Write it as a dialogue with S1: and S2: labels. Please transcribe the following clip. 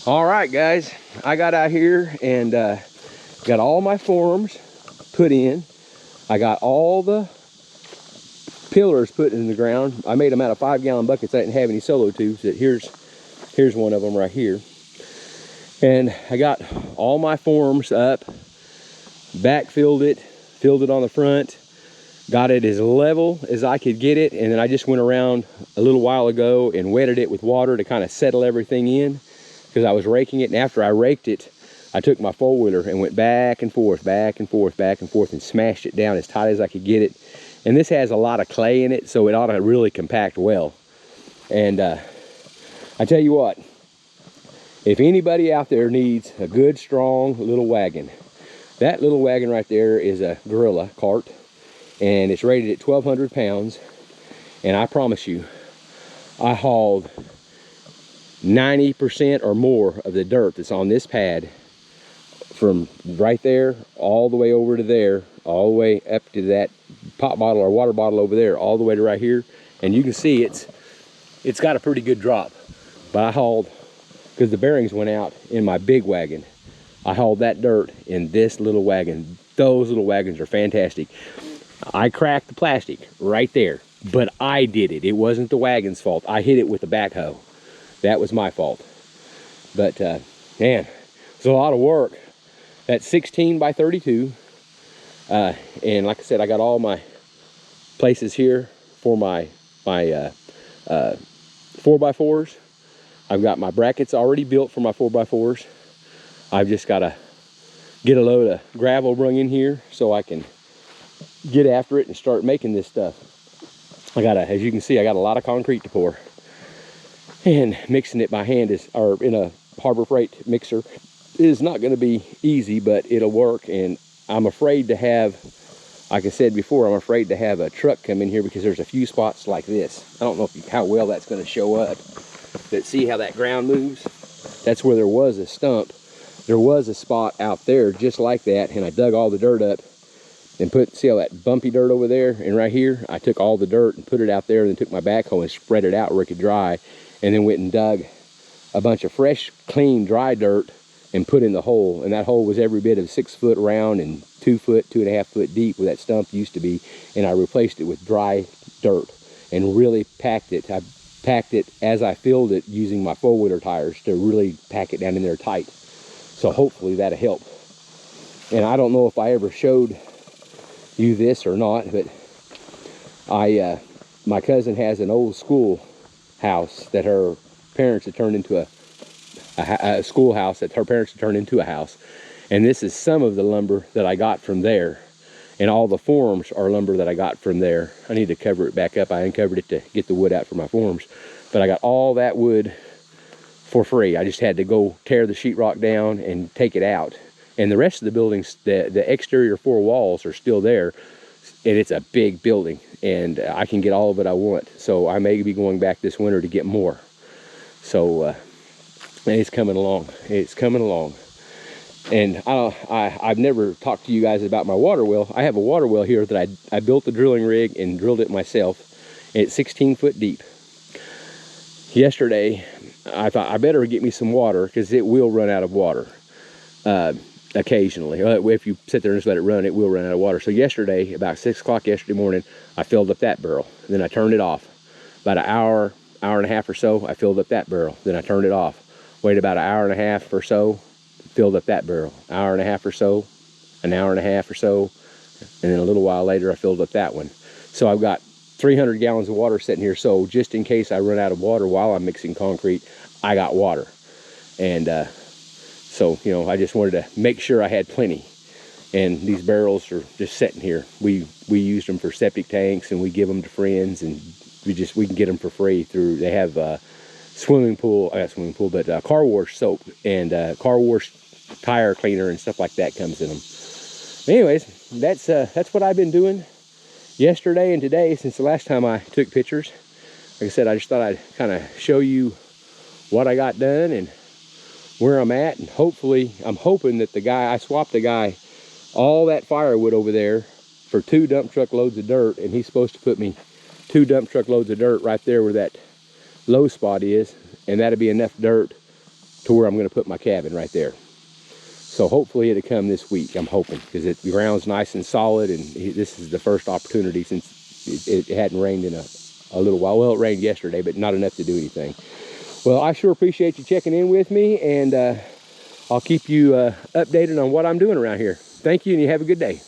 S1: All right, guys, I got out here and got all my forms put in. I got all the pillars put in the ground. I made them out of 5-gallon buckets. I didn't have any solo tubes. Here's one of them right here. And I got all my forms up, backfilled it, filled it on the front, got it as level as I could get it, and then I just went around a little while ago and wetted it with water to kind of settle everything in, because I was raking it. And after I raked it, I took my four-wheeler and went back and forth, back and forth, back and forth, and smashed it down as tight as I could get it. And this has a lot of clay in it, so it ought to really compact well. And I tell you what, if anybody out there needs a good, strong little wagon, that little wagon right there is a Gorilla cart, and it's rated at 1,200 pounds. And I promise you, I hauled 90% or more of the dirt that's on this pad from right there all the way over to there, all the way up to that pop bottle or water bottle over there, all the way to right here. And you can see it's got a pretty good drop. But I hauled, because the bearings went out in my big wagon, I hauled that dirt in this little wagon. Those little wagons are fantastic. I cracked the plastic right there, but I did it. It wasn't the wagon's fault. I hit it with the backhoe. That was my fault. But man, it's a lot of work. That's 16 by 32. And like I said, I got all my places here for my 4x4s. I've got my brackets already built for my 4x4s. I've just got to get a load of gravel brung in here so I can get after it and start making this stuff. As you can see, I got a lot of concrete to pour. And mixing it by hand or in a Harbor Freight mixer is not going to be easy, but it'll work. And I'm afraid to have, like I said before, I'm afraid to have a truck come in here because there's a few spots like this. I don't know how well that's going to show up, but see how that ground moves? That's where there was a stump. There was a spot out there just like that, and I dug all the dirt up and see all that bumpy dirt over there and right here? I took all the dirt and put it out there, and then took my backhoe and spread it out where it could dry, and then went and dug a bunch of fresh, clean, dry dirt and put in the hole. And that hole was every bit of 6 foot round and 2 foot, 2.5 foot deep where that stump used to be. And I replaced it with dry dirt and really packed it. I packed it as I filled it using my 4-wheeler tires to really pack it down in there tight. So hopefully that'll help. And I don't know if I ever showed you this or not, but my cousin has an old school house that her parents had turned into a schoolhouse that her parents had turned into a house. And this is some of the lumber that I got from there. And all the forms are lumber that I got from there. I need to cover it back up. I uncovered it to get the wood out for my forms. But I got all that wood for free. I just had to go tear the sheetrock down and take it out. And the rest of the buildings, the exterior 4 walls are still there. And it's a big building. And I can get all of it I want. So I may be going back this winter to get more. So it's coming along. It's coming along. And I've never talked to you guys about my water well. I have a water well here that I built the drilling rig and drilled it myself. And it's 16 foot deep. Yesterday, I thought I better get me some water because it will run out of water occasionally. If you sit there and just let it run, it will run out of water. So yesterday, about 6 o'clock yesterday morning, I filled up that barrel. Then I turned it off. About an hour and a half or so, I filled up that barrel. Then I turned it off. Waited about an hour and a half or so, filled up that barrel. Hour and a half or so, an hour and a half or so, and then a little while later I filled up that one. So I've got 300 gallons of water sitting here, so just in case I run out of water while I'm mixing concrete, I got water. And so, you know, I just wanted to make sure I had plenty. And these barrels are just sitting here. We used them for septic tanks, and we give them to friends, and we can get them for free through, they have car wash soap and car wash tire cleaner and stuff like that comes in them. Anyways, that's what I've been doing yesterday and today since the last time I took pictures. Like I said, I just thought I'd kind of show you what I got done and where I'm at, and hopefully, I'm hoping that I swapped the guy all that firewood over there for 2 dump truck loads of dirt, and he's supposed to put me 2 dump truck loads of dirt right there where that low spot is, and that'll be enough dirt to where I'm going to put my cabin right there. So hopefully it'll come this week. I'm hoping, because the ground's nice and solid, and this is the first opportunity since it hadn't rained in a little while. Well, it rained yesterday, but not enough to do anything. Well, I sure appreciate you checking in with me, and I'll keep you updated on what I'm doing around here. Thank you, and you have a good day.